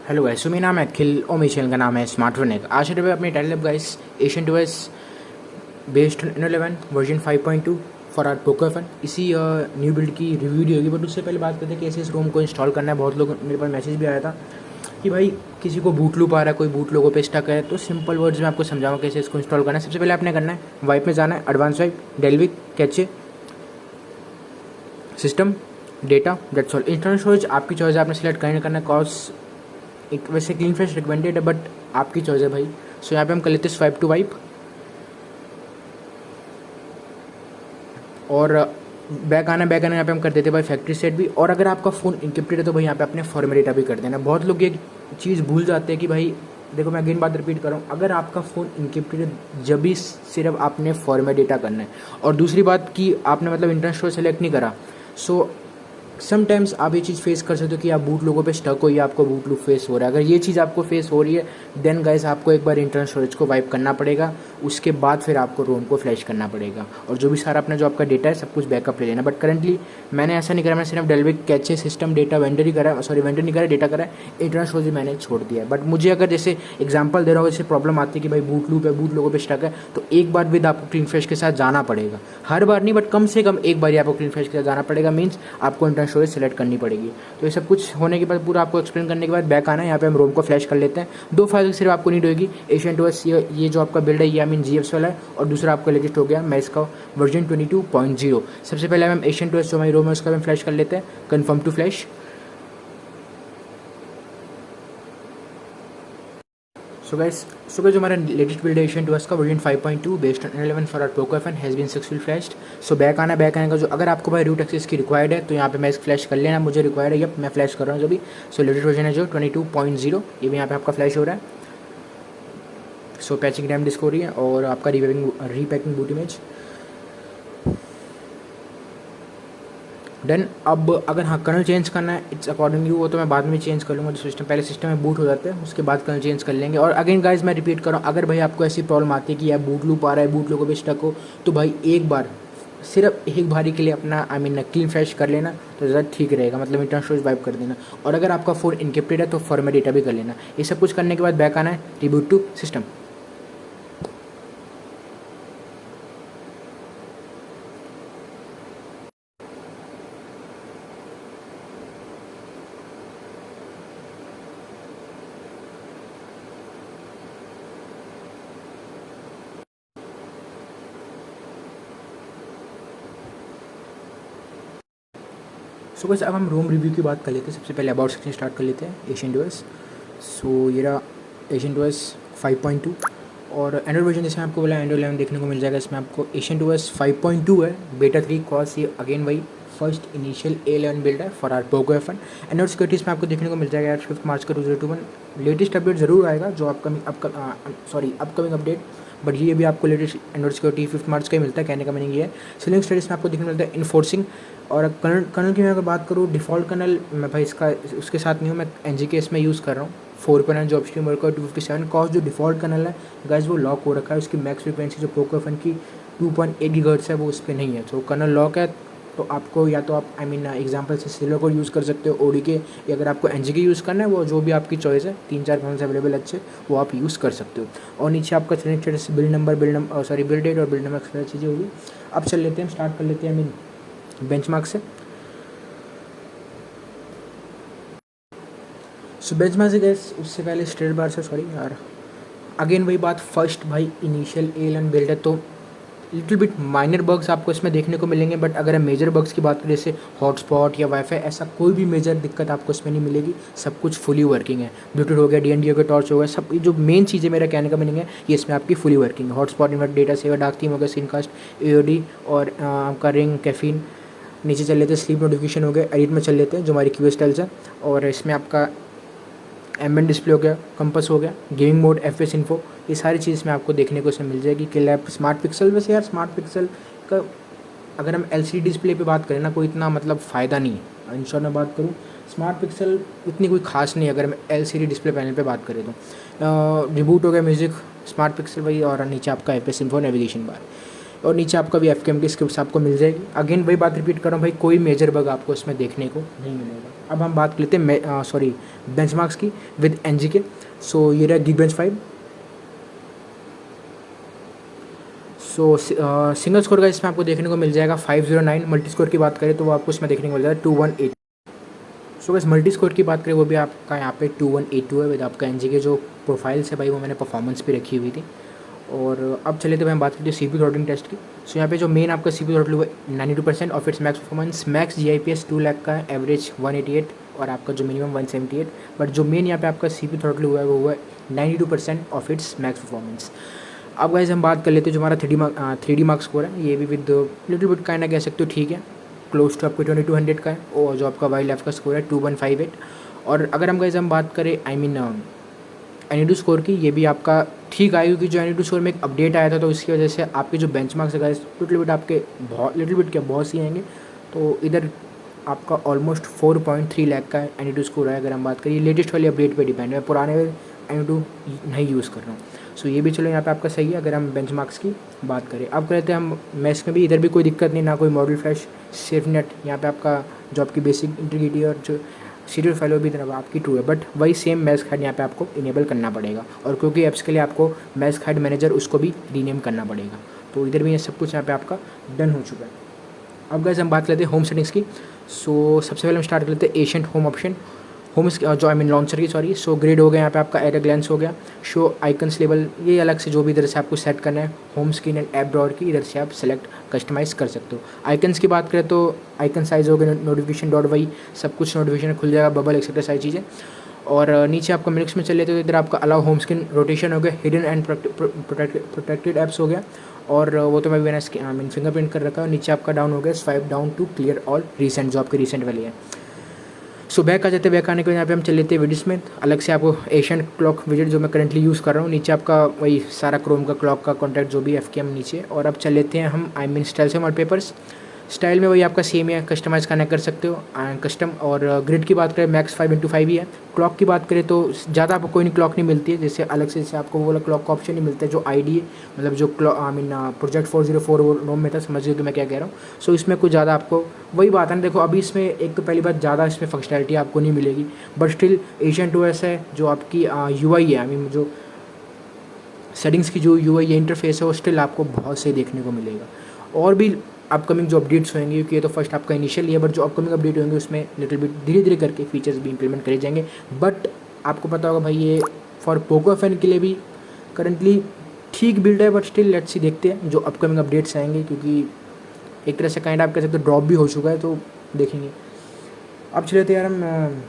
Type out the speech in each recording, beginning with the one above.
Hello guys, सो मेरा नाम है अखिल और मेरे चैनल का नाम है स्मार्टफोन एक। आज के अपने टाइटल गाइस एशियन टूएस based on 11 version 5.2 for our Poco F one. इसी न्यू बिल्ड की रिव्यू वीडियो होगी, बट उससे पहले बात करते हैं कैसे इस रोम को इंस्टॉल करना है। बहुत लोग मेरे पास मैसेज भी आया था कि भाई किसी को बूट लूप आ रहा है, कोई बूट लोगों पे स्टक है, तो सिंपल वर्ड्स में आपको समझाऊँ कैसे इसको इंस्टॉल करना है। सबसे पहले आपने करना है वाइप में जाना है, advance wipe, डेलविक, cache, system, data, that's all. Internal storage आपकी चॉइस है, आपने सेलेक्ट करना है। कॉज एक वैसे क्लीन फ्रेश रिकमेंडेड है, बट आपकी चॉइस है भाई। सो यहाँ पे हम कर लेते हैं स्वाइप टू वाइप और बैक आना यहाँ पे हम कर देते हैं भाई फैक्ट्री सेट भी। और अगर आपका फ़ोन इंक्रिप्टेड है तो भाई यहाँ पे अपने फॉर्मेट डेटा भी कर देना। बहुत लोग ये चीज़ भूल जाते हैं कि भाई देखो, मैं अगेन बात रिपीट कर रहा हूँ, अगर आपका फ़ोन इंक्रिप्टेड है जब भी सिर्फ आपने फॉर्मेट डेटा करना है। और दूसरी बात कि आपने मतलब इंटरनेट स्टोरेज सेलेक्ट नहीं करा, सो समटाइम्स आप ये चीज़ फेस कर सकते हो कि आप बूट लोगों पे स्टक हो या आपको बूट लूप फेस हो रहा है। अगर ये चीज़ आपको फेस हो रही है देन गाइस आपको एक बार इंटरनल स्टोरेज को वाइप करना पड़ेगा, उसके बाद फिर आपको रोम को फ्लैश करना पड़ेगा और जो भी सारा अपना जो आपका डेटा है सब कुछ बैकअप ले लेना। बट करंटली मैंने ऐसा नहीं करा, मैंने सिर्फ dalvik, cache, system, data, vendor ही करा, सॉरी वेंडर नहीं करा, डेटा करा है, इंटरनल स्टोरेज मैंने छोड़ दिया है। बट मुझे अगर जैसे एग्जाम्पल दे रहा हूँ, जैसे प्रॉब्लम आती है कि भाई बूट लूप है, बूट लोगों पर स्टक है, तो एक बार विद आपको क्लीन फ्रेश के साथ जाना पड़ेगा। हर बार नहीं बट कम से कम एक बार ही आपको क्लीन फ्रेश के साथ जाना पड़ेगा, मीन्स आपको इंटरनल स्टोरेज सेलेक्ट करनी पड़ेगी। तो ये सब कुछ होने के बाद पूरा आपको एक्सप्लेन करने के बाद बैक आना है, यहाँ पे हम रोम को फ्लैश कर लेते हैं। दो फाइल सिर्फ आपको नीड होगी, एशियन टूएस ये जो आपका बिल्ड है ये मीन जीएफ्स वाला है, और दूसरा आपका लेटेस्ट हो गया मैं इसका वर्जन 22.0। सबसे पहले हम एशियन टूएस जो हमारी रोम है उसका हम फ्लैश कर लेते हैं, confirm to flash. So guys जो हमारा लेटेस्ट बिल्ड एशियन टूएस का version 5.2 based on 11 for our Poco F one has been successful flashed. So back आने का जो अगर आपको भाई रूट एक्सेस की रिक्वायर्ड है तो यहाँ पे मैं इस फ्लैश कर लेना, मुझे रिक्वायर्ड है, यप मैं फ्लैश कर रहा हूँ जो भी। सो लेटेस्ट वर्जन है जो 22.0, ये भी यहाँ पे आपका फ्लैश हो रहा है। सो पैचिंग टाइम डिस्क हो रही है और आपका रीपैकिंग बूट इमेज डन। अब अगर हाँ कर्नल चेंज करना है इट्स अकॉर्डिंग यू, वो तो मैं बाद में चेंज कर लूँगा। जो सिस्टम पहले सिस्टम में बूट हो जाता है उसके बाद कर्नल चेंज कर लेंगे। और अगेन गाइज मैं रिपीट कर रहा हूँ, अगर भाई आपको ऐसी प्रॉब्लम आती है कि यार बूट लूप आ रहा है, बूट लोगों पे स्टक हो, तो भाई एक बार सिर्फ एक बारी के लिए अपना क्लीन फ्रेश कर लेना तो ज़्यादा ठीक रहेगा, मतलब इंटरनल स्टोरेज वाइप कर देना। और अगर आपका फ़ोन इनक्रिप्टेड है तो फॉर्मेट डेटा भी कर लेना। ये सब कुछ करने के बाद बैक आना है, रिबूट टू सिस्टम। सो बस अब हम रोम रिव्यू की बात कर लेते हैं। सबसे पहले अबाउट सेक्शन स्टार्ट कर लेते हैं एशियन टूएस। सो ये रहा एशियन टूएस 5.2 और एंड्रॉइड वर्जन जैसे मैं आपको बोला एंड्रॉइड 11 देखने को मिल जाएगा। इसमें आपको एशियन टूएस 5.2 है, बेटा 3 कॉस, ये अगेन वही फर्स्ट इनिशियल A11 बिल्ड है for our Poco F one. Android security इसमें आपको देखने को मिल जाएगा यार 5 मार्च का 2021 लेटेस्ट अपडेट ज़रूर आएगा, जो अपकमिंग अपडेट, बट ये भी आपको लेटेस्ट एंड्रॉइड सिक्योरिटी 5 मार्च का ही मिलता है। कहने का मीनिंग ये है। सिलिंग स्टेटस में आपको देखने को मिलता है इन्फोर्सिंग। और कर्नल की मैं अगर बात करूँ, डिफ़ॉल्ट कर्नल मैं भाई इसका उसके साथ नहीं हूँ, मैं NGK में यूज़ कर रहा हूँ 4.9 जो अपस्ट्रीम वर्क 257 कॉस। जो डिफ़ॉल्ट कर्नल है गाइस वो लॉक हो रखा है, उसकी मैक्स फ्रीक्वेंसी जो पोको एफन की 2.8 गीगाहर्ट्ज़ है वो उस पर नहीं है। तो कर्नल लॉक है, तो आपको या तो आप एग्जांपल से सिल्वर को यूज़ कर सकते हो ODK, या अगर आपको NGK यूज़ करना है वो जो भी आपकी चॉइस है, 3-4 कर्नल्स अवेलेबल अच्छे वो आप यूज़ कर सकते हो। और नीचे आपका स्टेटस बिल्ड डेट और बिल्ड नंबर चीज़ें होगी। अब चल लेते हैं, स्टार्ट कर लेते हैं बेंचमार्क से। सो बेंचमार्क से गैस उससे पहले स्ट्रेट बार से, सॉरी यार अगेन वही बात, फर्स्ट भाई इनिशियल A11 बिल्ड है तो लिटिल बिट माइनर बग्स आपको इसमें देखने को मिलेंगे। बट अगर हम मेजर बग्स की बात करें जैसे हॉटस्पॉट या वाईफाई, ऐसा कोई भी मेजर दिक्कत आपको इसमें नहीं मिलेगी, सब कुछ फुली वर्किंग है। ब्लूटूथ हो गया, DND हो गया, टॉर्च हो गया, सब जो मेन चीज़ें मेरा कहने का मीनिंग है ये इसमें आपकी फुली वर्किंग है। Hotspot, invert, data saver, dark theme हो गया, स्क्रीनकास्ट, AOD और आपका रिंग, कैफीन। नीचे चल लेते हैं, स्लीप नोटिफिकेशन हो गया, एडिट में चल लेते हैं जो हमारी क्यू स्टाइल्स है। और इसमें आपका एम्बेंट डिस्प्ले हो गया, कंपस हो गया, गेमिंग मोड, FPS इन्फो, ये सारी चीज़ में आपको देखने को इसमें मिल जाएगी। किल ऐप, स्मार्ट पिक्सल, वैसे यार स्मार्ट पिक्सल का अगर हम LCD डिस्प्ले पे बात करें ना, कोई इतना मतलब फ़ायदा नहीं है। इन शॉर्ट में बात करूँ, स्मार्ट पिक्सल इतनी कोई खास नहीं है अगर हम LCD डिस्प्ले पैनल पे बात करें तो। रिबूट हो गया म्यूज़िक, स्मार्ट पिक्सल वही, और नीचे आपका FPS इन्फो, नेविगेशन बार। और नीचे आपका भी FKM की स्क्रिप्ट्स आपको मिल जाएगी। अगेन वही बात रिपीट कर रहा हूँ भाई, कोई मेजर बग आपको इसमें देखने को नहीं मिलेगा। अब हम बात कर लेते हैं बेंचमार्क्स की विद NGK। सो ये रहा Geekbench 5। सो सिंगल स्कोर का इसमें आपको देखने को मिल जाएगा 509। मल्टी स्कोर की बात करें तो वो आपको इसमें देखने को मिल जाएगा 218। सो बस मल्टी स्कोर की बात करें वो भी आपका यहाँ पे 2182 है विद आपका NGK जो प्रोफाइल्स है भाई वो मैंने परफॉर्मेंस पे रखी हुई थी। और अब चले तो हम बात करते हैं CPU थ्रॉटलिंग टेस्ट की। सो यहाँ पे जो मेन आपका CPU थ्रॉटल हुआ है 92% of its max performance. Max GIPS 2 lakh का है, एवरेज 188 और आपका जो मिनिमम 178। बट जो मेन यहाँ पे आपका CPU थ्रॉटल हुआ है वो हुआ है 92% ऑफ इट्स मैक्स परफॉर्मेंस। अब गाइस हम बात कर लेते हैं जो हमारा 3D मार्क्स स्कोर है, ये भी विद लिटिल बिट काइंड कह सकते हो ठीक है, क्लोज टू आपको 2200 का है। और जो आपका वाइल्ड लाइफ का स्कोर है 2158। और अगर हम गाइस हम बात करें एनीडू स्कोर की, ये भी आपका ठीक आएगी क्योंकि जो एनीडू स्कोर में एक अपडेट आया था तो इसकी वजह से आपके जो बेंचमार्क्स है गाइस लिटिल बिट आपके बहुत सी आएंगे। तो इधर आपका ऑलमोस्ट 4.3 लाख का एनीडू स्कोर है। अगर हम बात करें लेटेस्ट वाली अपडेट पे डिपेंड है, पुराने एनीडू नहीं यूज़ कर रहा हूँ। सो ये भी चलो यहाँ पे आपका सही है अगर हम बेंचमार्क्स की बात करें। अब कहते हैं हम मैथ्स में भी, इधर भी कोई दिक्कत नहीं, ना कोई मॉडल फ्लैश, सेफ नेट। यहाँ पे आपका जो आपकी बेसिक इंटीग्रिटी और जो सीरियल फाइल भी तरफ आपकी ट्रू है, बट वही सेम मैथ्स हेड यहाँ पे आपको इनेबल करना पड़ेगा। और क्योंकि ऐप्स के लिए आपको मैथ्स हेड मैनेजर उसको भी रीनेम करना पड़ेगा। तो इधर भी ये सब कुछ यहाँ पे आपका डन हो चुका है। अब गाइस हम बात लेते हैं होम सेटिंग्स की। सो सबसे पहले हम स्टार्ट कर लेते हैं एशियंट होम ऑप्शन, जो लॉन्चर की सॉरी। सो ग्रिड हो गया यहाँ पे आपका, एट अ ग्लैंस हो गया, शो आइकन्स लेवल, ये अलग से जो भी इधर से आपको सेट करना है। Home screen and app drawer की इधर से आप सेलेक्ट कस्टमाइज कर सकते हो। आइकन्स की बात करें तो आइकन साइज हो गया, नोटिफिकेशन डॉट वही सब कुछ नोटिफिकेशन खुल जाएगा, बबल एक्सेट्रा सारी चीज़ें। और नीचे आपका मिनट्स में चले तो इधर आपका अलाउ होम स्क्रीन रोटेशन हो गया, हिडन एंड प्रोटेक्टेड ऐप्स हो गया। और वो तो मैंने फिंगरप्रिंट कर रखा है। नीचे आपका डाउन हो गया swipe down to clear all recent, जो आपके रिसेंट वाली है। सो बैक आ जाते हैं, बैक आने के बाद यहाँ पे हम चल लेते हैं विडिट्स में। अलग से आपको एशियन क्लॉक विजिट जो मैं करंटली यूज़ कर रहा हूँ, नीचे आपका वही सारा क्रोम का क्लॉक का कॉन्टैक्ट जो भी FKM नीचे। और अब चल लेते हैं हम स्टाइल से वॉलपेपर्स। स्टाइल में वही आपका सेम है, कस्टमाइज़ करना कर सकते हो कस्टम। और ग्रिड की बात करें मैक्स 5x5 ही है। क्लॉक की बात करें तो ज़्यादा आपको कोई क्लॉक नहीं मिलती है, जैसे अलग से जैसे आपको वो वाला क्लॉक का ऑप्शन नहीं मिलता है जो ID मतलब जो प्रोजेक्ट 404 वो रोम में था, समझ लो कि मैं क्या कह रहा हूँ। सो इसमें कुछ ज़्यादा आपको वही बात है ना, देखो अभी इसमें एक तो पहली बात ज़्यादा इसमें फंक्शनैलिटी आपको नहीं मिलेगी, बट स्टिल एशियन 2S है जो आपकी UI है, जो सेटिंग्स की जो UI है इंटरफेस है वो स्टिल आपको बहुत सही देखने को मिलेगा। और भी अपकमिंग जो अपडेट्स होंगे, क्योंकि ये तो फर्स्ट आपका इनिशियल ही है, बट जो अपकमिंग अपडेट होंगे उसमें लिटिल बिट धीरे धीरे करके फीचर्स भी इंप्लीमेंट करे जाएंगे। बट आपको पता होगा भाई ये फॉर पोको F9 के लिए भी करंटली ठीक बिल्ड है, बट स्टिल लेट्स सी देखते हैं जो अपकमिंग अपडेट्स आएंगे, क्योंकि एक तरह से काइंड आप कह सकते हो ड्रॉप भी हो चुका है, तो देखेंगे। अब चले थे यार हम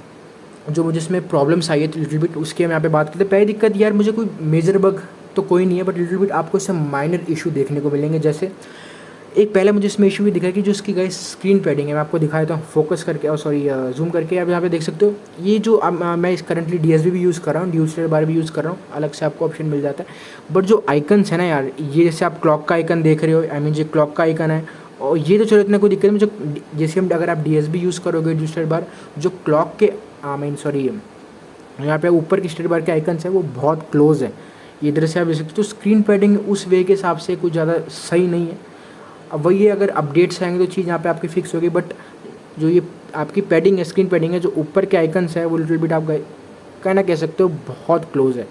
जो मुझे इसमें प्रॉब्लम्स आई है तो लिटिल बिट उसके हम यहाँ पे बात करते हैं। पहली दिक्कत यार मुझे कोई मेजर बग तो कोई नहीं है, बट लिटिल बिट आपको इससे माइनर इशू देखने को मिलेंगे। जैसे एक पहले मुझे इसमें इशू भी दिखा कि जो इसकी गाइस स्क्रीन पैडिंग है, मैं आपको दिखाया था फोकस करके और जूम करके। आप यहाँ पे देख सकते हो ये जो मैं इस करंटली DSB भी यूज़ कर रहा हूँ, ड्यूसलर बार भी यूज़ कर रहा हूँ, अलग से आपको ऑप्शन मिल जाता है। बट जो आइकन्स है ना यार, ये जैसे आप क्लॉक का आइकन देख रहे हो, जो क्लॉक का आइकन है, और ये तो चलो इतना कोई दिक्कत नहीं। जो जैसे हम अगर आप DSB यूज़ करोगे ड्यूसलर बार, जो क्लॉक के यहाँ पे ऊपर की स्टेट बार के आइकन्स है वो बहुत क्लोज है, ये इधर से आप देख सकते हो। तो स्क्रीन पैडिंग उस वे के हिसाब से कुछ ज़्यादा सही नहीं है। अब वही है, अगर अपडेट्स आएंगे तो चीज़ यहाँ पे आपकी फिक्स होगी, बट जो ये आपकी पैडिंग है, स्क्रीन पैडिंग है, जो ऊपर के आइकन्स है वो लिटिल बिट आप कहना कह सकते हो बहुत क्लोज है।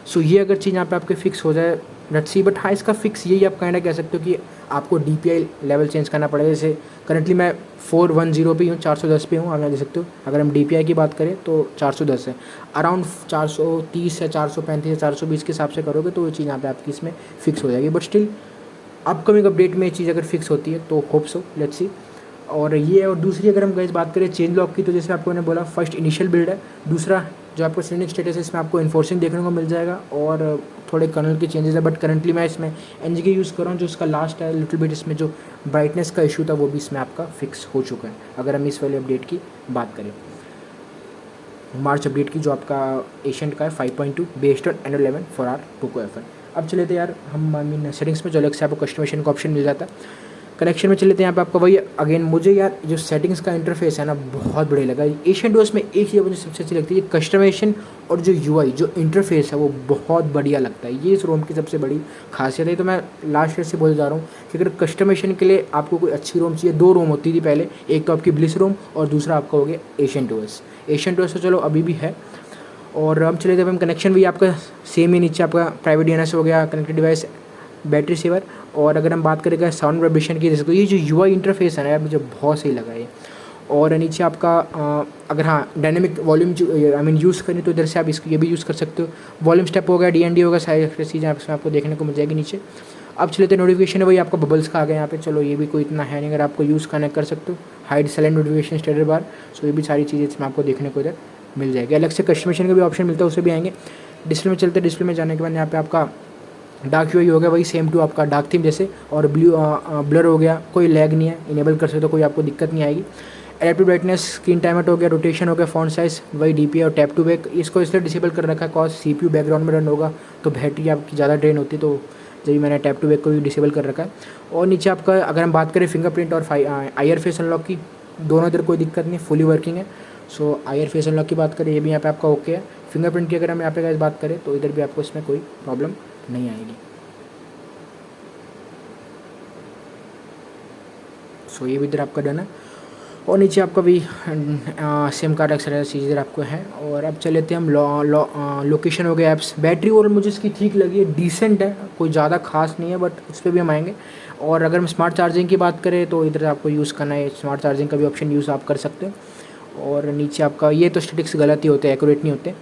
सो ये अगर चीज़ यहाँ पे आपके फिक्स हो जाए लेट्स सी, बट हाँ इसका फिक्स यही आप कहना कह सकते हो कि आपको DPI लेवल चेंज करना पड़ेगा। जैसे करंटली मैं 410 पे हूँ, 410 पे हूँ, आप यहाँ देख सकते हो। अगर हम DPI की बात करें तो 410 है, अराउंड 430 या 435 या 420 के हिसाब से करोगे तो वो चीज़ यहाँ पे आपकी इसमें फिक्स हो जाएगी। बट स्टिल अपकमिंग अपडेट में ये चीज़ अगर फिक्स होती है तो होप सो, लेट्स सी। और ये और दूसरी अगर हम गाइस बात करें चेंज लॉक की, तो जैसे आपको मैंने बोला फर्स्ट इनिशियल बिल्ड है, दूसरा जो आपको सिनेरिक स्टेटस है इसमें आपको इन्फोर्सिंग देखने को मिल जाएगा और थोड़े कर्नल के चेंजेस है। बट करंटली मैं इसमें NGK यूज़ कर रहा हूँ, जो इसका लास्ट है लिटिल बिट, इसमें जो ब्राइटनेस का इशू था वो भी इसमें आपका फिक्स हो चुका है। अगर हम इस वाले अपडेट की बात करें, मार्च अपडेट की जो आपका एशियंट का है 5.2 based on Android 11 for our Poco F1। अब चले थे यार हम सेटिंग्स में, जो अलग से आपको कस्टमाइजेशन का ऑप्शन मिल जाता है। कनेक्शन में चले जाते हैं यहाँ पे आपका वही अगेन मुझे यार जो सेटिंग्स का इंटरफेस है ना बहुत बढ़िया लगा। एशियन डोस में एक चीज़ मुझे सबसे अच्छी लगती है कस्टमाइजेशन और जो यूआई जो इंटरफेस है वो बहुत बढ़िया लगता है। ये इस रोम की सबसे बड़ी खासियत है। तो मैं लास्ट ईयर से बोल जा रहा हूँ कि अगर कस्टमाइजेशन के लिए आपको कोई अच्छी रोम चाहिए, 2 रोम होती थी पहले, एक तो आपकी ब्लिस रोम और दूसरा आपका हो गया एशियन डोस। एशियन डोस तो चलो अभी भी है। और हम चले जब हम कनेक्शन भी आपका सेम ही, नीचे आपका प्राइवेट डीएनएस हो गया, कनेक्टेड डिवाइस, बैटरी सेवर। और अगर हम बात करेंगे साउंड वाइब्रेशन की, जैसे तो ये जो यूआई इंटरफेस है ना यार मुझे बहुत सही लगा ये। और नीचे आपका अगर हाँ dynamic volume I mean use करें तो इधर से आप इसको ये भी यूज़ कर सकते हो। वॉल्यूम स्टेप हो गया, डीएनडी होगा, सारी चीज़ें इसमें आपको देखने को मिल जाएगी नीचे। अब चले तो नोटिफिकेशन है वही आपका बबल्स का आ गया यहाँ पे। चलो ये भी कोई इतना है नहीं, अगर आपको यूज़ करना कर सकते हो। Hide silent notification status bar, so ये भी सारी चीज़ें इसमें आपको देखने को इधर मिल जाएगी। अलग से कस्टमाइजेशन का भी ऑप्शन मिलता है, उससे भी आएंगे। डिस्प्ले में चलते, डिस्प्ले में जाने के बाद यहाँ पे आपका डार्क यूआई हो गया वही सेम टू आपका डार्क थीम जैसे, और ब्लर हो गया, कोई लैग नहीं है, इनेबल कर सकते हो, कोई आपको दिक्कत नहीं आएगी। एडेप्टिव ब्राइटनेस, स्क्रीन टाइमर हो गया, रोटेशन हो गया, फॉन्ट साइज वही डीपीआई और टैप टू बैक। इसको इसलिए डिसेबल कर रखा है कॉज सीपीयू बैकग्राउंड में रन होगा तो बैटरी आपकी ज़्यादा ड्रेन होती है, तो जब मैंने टैप टू बैक को भी डिसेबल कर रखा है। और नीचे आपका अगर हम बात करें फिंगरप्रिंट और आईआर फेस अनलॉक की, दोनों इधर कोई दिक्कत नहीं, फुली वर्किंग है। सो आईआर फेस अनलॉक की बात करें ये भी यहाँ पे आपका ओके है। फिंगरप्रिंट की अगर हम यहाँ पे बात करें तो इधर भी आपको इसमें कोई प्रॉब्लम नहीं आएगी। सो ये भी इधर आपका डन है। और नीचे आपका भी सिम कार्ड एक्सट्रा चीज़ इधर आपको है। और अब चले थे हम लोकेशन हो गया, ऐप्स। बैटरी और मुझे इसकी ठीक लगी है, डिसेंट है, कोई ज़्यादा खास नहीं है, बट इस पर भी हम आएंगे। और अगर हम स्मार्ट चार्जिंग की बात करें तो इधर आपको यूज़ करना है, स्मार्ट चार्जिंग का भी ऑप्शन यूज़ आप कर सकते हो। और नीचे आपका ये तो स्टेटिक्स गलत ही होते हैं, एक्यूरेट नहीं होते।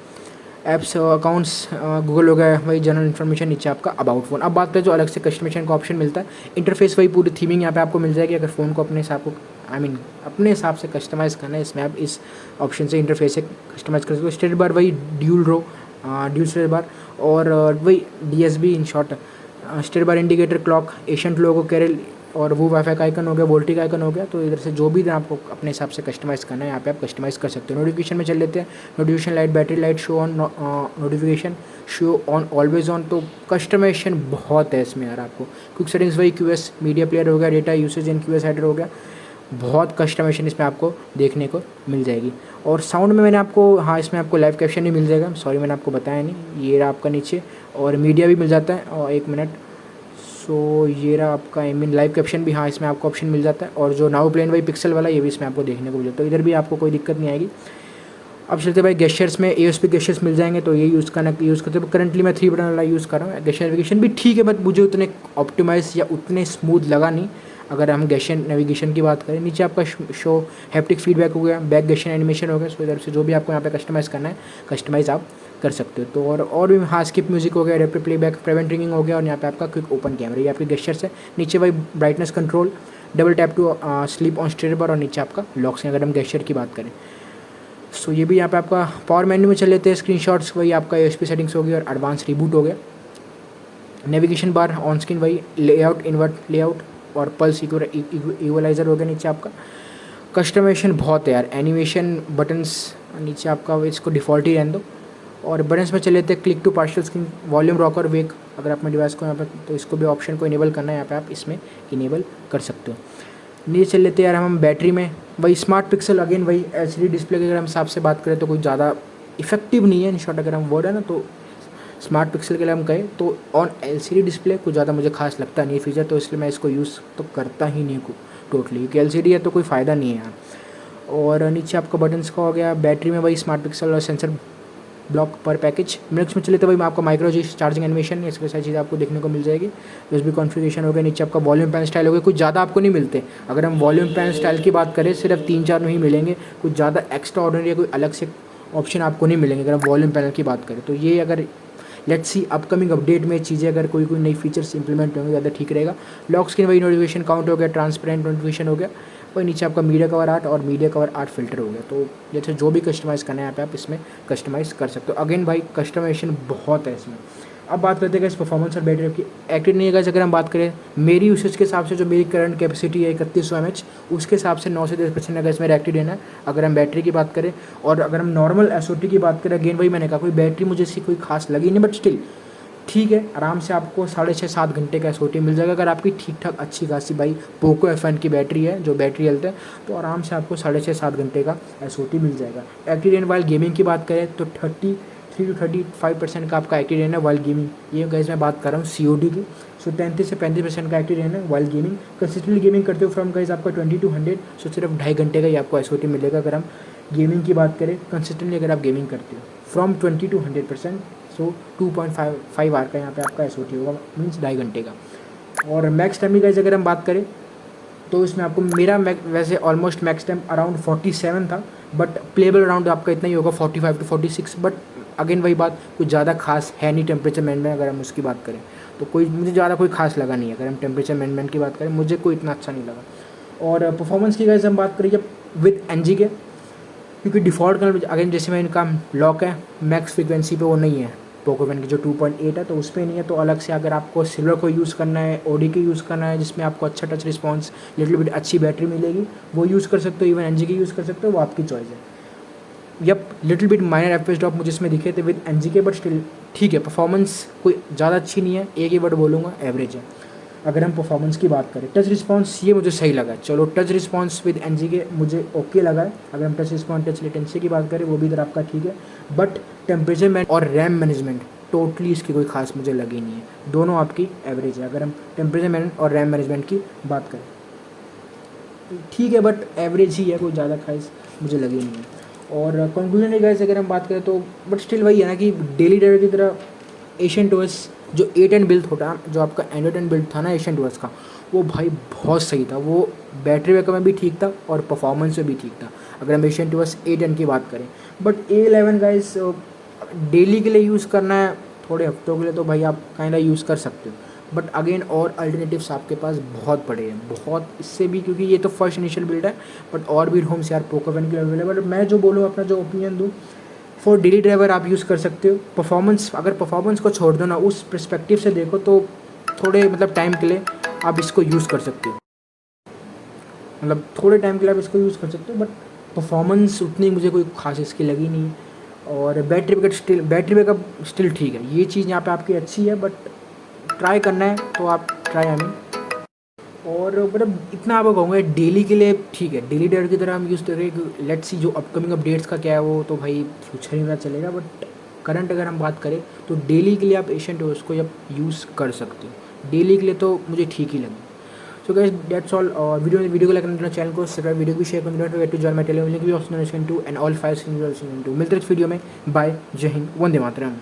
ऐप्स, अकाउंट्स, गूगल हो गया वही जनरल इन्फॉर्मेशन, नीचे आपका अबाउट फ़ोन। अब बात करें जो अलग से कस्टमाइजेशन का ऑप्शन मिलता है, इंटरफेस वही पूरी थीमिंग यहाँ पे आपको मिल जाएगी। अगर फ़ोन को अपने हिसाब को अपने हिसाब से कस्टमाइज़ करना है, इसमें आप इस ऑप्शन से इंटरफेस से कस्टमाइज़ कर सकते हो। स्टेट बार वही ड्यूल स्टेट बार, और वही DSB in short, state bar, indicator, clock, ancient logo, carrier, और वो वाईफाई का आइकन हो गया, वोल्टी का आइकन हो गया। तो इधर से जो भी आपको अपने हिसाब से कस्टमाइज़ करना है यहाँ पे आप कस्टमाइज़ कर सकते हो। नोटिफिकेशन में चल लेते हैं। Notification light, battery light, show on, notification show on, always on. तो कस्टमाइजेशन बहुत है इसमें यार आपको। क्विक सेटिंग्स वही क्यूएस, मीडिया प्लेयर हो गया, डेटा यूसेज इन क्यूएस हेडर हो गया, बहुत कस्टमाइजेशन इसमें आपको देखने को मिल जाएगी। और साउंड में मैंने आपको, हाँ इसमें आपको लाइव कैप्शन भी मिल जाएगा, सॉरी मैंने आपको बताया नहीं, ये रहा आपका नीचे। और मीडिया भी मिल जाता है, और 1 मिनट, सो ये रहा आपका लाइव कैप्शन भी, हाँ इसमें आपको ऑप्शन मिल जाता है। और जो नाउ प्लेन वही पिक्सल वाला, ये भी इसमें आपको देखने को मिल जाता है, तो इधर भी आपको कोई दिक्कत नहीं आएगी। अब चलते भाई गेस्चर्स में, ASP गेस्चर्स मिल जाएंगे, तो ये यूज़ करते हैं। करंटली मैं 3 बटन वाला यूज़ कर रहा हूँ। गेस्चर नेविगेशन भी ठीक है, बट मुझे उतने ऑप्टिमाइज या उतने स्मूथ लगा नहीं। अगर हम गेस्चर नेविगेशन की बात करें, नीचे आपका शो हैप्टिक फीडबैक हो गया, बैक गेस्चर एनिमेशन हो गया। सो इधर से जो भी आपको यहाँ पे कस्टमाइज़ करना है, कस्टमाइज़ आप कर सकते हो। तो और भी, हाँ स्किप म्यूजिक हो गया, एडेप्टिव प्लेबैक, प्रिवेंट रिंगिंग हो गया, और यहाँ पे आपका क्विक ओपन कैमरा, ये आपके गेस्चर्स है। नीचे भाई brightness control, double tap to sleep on state bar, और नीचे आपका लॉक्स हैं अगर हम गेस्चर की बात करें। सो ये भी यहाँ पे आपका पावर मेन्यू में चल लेते हैं। स्क्रीनशॉट्स वही आपका ASP सेटिंग्स हो गई, और एडवांस रिबूट हो गया। नेविगेशन बार ऑन स्क्रीन वही लेआउट, इन्वर्ट लेआउट, और पल्स इक्वलाइजर हो गया। नीचे आपका कस्टमाइजेशन बहुत है यार, एनिमेशन बटन्स नीचे आपका इसको डिफ़ॉल्ट ही रहने दो। और बटन्स में चले लेते हैं, click to partial screen, volume rock और वेक, अगर अपने डिवाइस को यहाँ पे, तो इसको भी ऑप्शन को इनेबल करना है, यहाँ पे आप इसमें इनेबल कर सकते हो। नीचे चल लेते हैं यार हम बैटरी में, वही स्मार्ट पिक्सल, अगेन वही LCD डिस्प्ले की अगर हम हिसाब से बात करें तो कोई ज़्यादा इफेक्टिव नहीं है। इन शॉर्ट अगर हम वर्ड है ना, तो स्मार्ट पिक्सल के लिए हम कहें तो ऑन LCD डिस्प्ले कुछ ज़्यादा मुझे खास लगता नहीं है फीचर, तो इसलिए मैं इसको यूज़ तो करता ही नहीं टोटली, क्योंकि LCD है तो कोई फ़ायदा नहीं है यहाँ। और नीचे आपका बटन्स का हो गया, बैटरी में वही स्मार्ट पिक्सल और सेंसर ब्लॉक पर पैकेज। मिनट्स में चले तो वही आपको माइक्रो चार्जिंग एनिमेशन, इसके सारी चीज़ें आपको देखने को मिल जाएगी। USB कॉन्फ़िगरेशन हो गया, नीचे आपका वॉल्यूम पैन स्टाइल हो गया, कुछ ज़्यादा आपको नहीं मिलते। अगर हम वॉल्यूम पैन स्टाइल की बात करें सिर्फ 3-4 में ही मिलेंगे, कुछ ज़्यादा एक्स्ट्रा ऑर्डिनरी कोई अलग से ऑप्शन आपको नहीं मिलेंगे अगर हम वॉल्यूम पैनल की बात करें। तो ये अगर लेट्स सी अपकमिंग अपडेट में चीज़ें अगर कोई नई फीचर्स इंप्लीमेंट होंगे ज़्यादा ठीक रहेगा। लॉक स्क्रीन वही नोटिफिकेशन काउंट हो गया, ट्रांसपेरेंट नोटिफिकेशन हो गया, वही नीचे आपका मीडिया कवर आर्ट और मीडिया कवर आर्ट फिल्टर हो गया। तो जैसे जो भी कस्टमाइज़ करना है यहाँ पे आप इसमें कस्टमाइज़ कर सकते हो। अगेन भाई कस्टमाइजेशन बहुत है इसमें। अब बात करते हैं इस परफॉर्मेंस और बैटरी की एक्टिव नहीं है। अगर हम बात करें मेरी यूसेज के हिसाब से, जो मेरी करंट कैपेसिटी है 3100 mAh, उसके हिसाब से 9 से 10% अगर इसमें एक्टिव देना है अगर हम बैटरी की बात करें। और अगर हम नॉर्मल SOT की बात करें, अगेन वही मैंने कहा कोई बैटरी मुझे इसकी कोई खास लगी नहीं, बट स्टिल ठीक है, आराम से आपको 6.5-7 घंटे का SOT मिल जाएगा। अगर आपकी ठीक ठाक अच्छी खासी भाई पोको F1 की बैटरी है, जो बैटरी हेल्थ है, तो आराम से आपको 6.5-7 घंटे का SOT मिल जाएगा। एक्टिव रेन वाइल गेमिंग की बात करें तो 33 to 35% का आपका एक्टिव रेन है वाइल गेमिंग। ये गाइस मैं बात कर रहा हूँ COD की। सो 33 से 35% का एक्टिव रेन है वाइल गेमिंग। कंसिस्टेंटली गेमिंग करते हो फ्रॉम गाइस आपका 20 to 100, सो सिर्फ 2.5 घंटे का ही आपको SOT मिलेगा। अगर हम गेमिंग की बात करें कंसिस्टेंटली, अगर आप गेमिंग करते हो फ्रॉम 20 to 100%, सो 2.5 आवर का यहाँ पे आपका SOT होगा, मीन्स 2.5 घंटे का। और मैक्स टाइम की गाइस अगर हम बात करें तो इसमें आपको मेरा वैसे ऑलमोस्ट मैक्स टाइम अराउंड 47 था, बट प्लेबल अराउंड आपका इतना ही होगा 45 to 46। बट अगेन वही बात, कुछ ज़्यादा खास है नहीं टेम्परेचर मैनेजमेंट। अगर हम उसकी बात करें तो कोई मुझे ज़्यादा कोई खास लगा नहीं है। अगर हम टेम्परेचर मैनेजमेंट की बात करें, मुझे कोई इतना अच्छा नहीं लगा। और परफॉर्मेंस की गाइस हम बात करें जब विद NG के, क्योंकि डिफ़ॉल्ट कलर अगेन जैसे मैं इनका लॉक है मैक्स फ्रिक्वेंसी पे वो नहीं है पोको वन की जो 2.8 है, तो उस पर नहीं है। तो अलग से अगर आपको सिल्वर को यूज़ करना है, OD की यूज़ करना है जिसमें आपको अच्छा टच रिस्पॉन्स, लिटिल बिट अच्छी बैटरी मिलेगी, वो यूज़ कर सकते हो। इवन NG की यूज़ कर सकते हो, वो आपकी चॉइस है। Yup, little bit minor FPS drop मुझे इसमें दिखे थे विद NG के, बट स्टिल ठीक है। परफॉर्मेंस कोई ज़्यादा अच्छी नहीं है, एक ही वर्ड बोलूँगा, एवरेज है। अगर हम परफॉर्मेंस की बात करें, टच रिस्पांस ये मुझे सही लगा। चलो टच रिस्पांस विद NG के मुझे ओके लगा है। अगर हम टच रिस्पांस टच लेटेंसी की बात करें, वो भी इधर आपका ठीक है। बट टेम्परेचर मैन और रैम मैनेजमेंट टोटली इसकी कोई खास मुझे लगी नहीं है। दोनों आपकी एवरेज है अगर हम टेम्परेचर मैन और रैम मैनेजमेंट की बात करें, ठीक है, बट एवरेज ही है, कोई ज़्यादा खास मुझे लगी नहीं है। और कंक्लूजन गाइस अगर हम बात करें तो बट स्टिल वही है ना कि डेली ड्राइवर की तरह एशियन टूवर्स जो A10 बिल्ड होता, जो आपका Android 10 बिल्ड था ना एशियन टूवर्स का, वो भाई बहुत सही था। वो बैटरी बैकअप में भी ठीक था और परफॉर्मेंस में भी ठीक था, अगर हम एशियन टूवर्स A10 की बात करें। बट A11 गाइस डेली के लिए यूज़ करना है, थोड़े हफ्तों के लिए, तो भाई आप काइंडा यूज़ कर सकते हो। बट अगेन और अल्टरनेटिव्स आपके पास बहुत पड़े हैं, बहुत इससे भी, क्योंकि ये तो फर्स्ट इनिशियल बिल्ड है। बट और भी होम्स यार पोको वन के लिए अवेलेबल। मैं जो बोलूँ, अपना जो ओपिनियन दूँ, फॉर डेली ड्राइवर आप यूज़ कर सकते हो। परफॉर्मेंस, अगर परफॉर्मेंस को छोड़ दो ना, उस पर्सपेक्टिव से देखो तो थोड़े मतलब टाइम के लिए आप इसको यूज़ कर सकते हो, मतलब थोड़े टाइम के लिए आप इसको यूज़ कर सकते हो। बट परफॉर्मेंस उतनी मुझे कोई खास इसकी लगी नहीं। और बैटरी बैकअप स्टिल ठीक है। ये चीज़ यहाँ पे आपकी अच्छी है, बट ट्राई करना है तो आप ट्राई और मतलब इतना आपको कहूँगा डेली के लिए ठीक है। डेली ड्राइवर की तरह हम यूज़ करें। लेट्स सी जो अपकमिंग अपडेट्स का क्या है, वो तो भाई फ्यूचर ही में चलेगा। बट करंट अगर हम बात करें तो डेली के लिए आप एशियन टूवर्स को आप यूज़ कर सकते हो। डेली के लिए तो मुझे ठीक ही लगी। So guys that's all. और वीडियो को लाइक करना, चैनल को सब्सक्राइब, वीडियो को शेयर करना, to join my Telegram link भी ऑप्शन 2 एंड ऑल 5 मिलते हैं इस वीडियो में। बाय, जय हिंद, वंदे मातरम।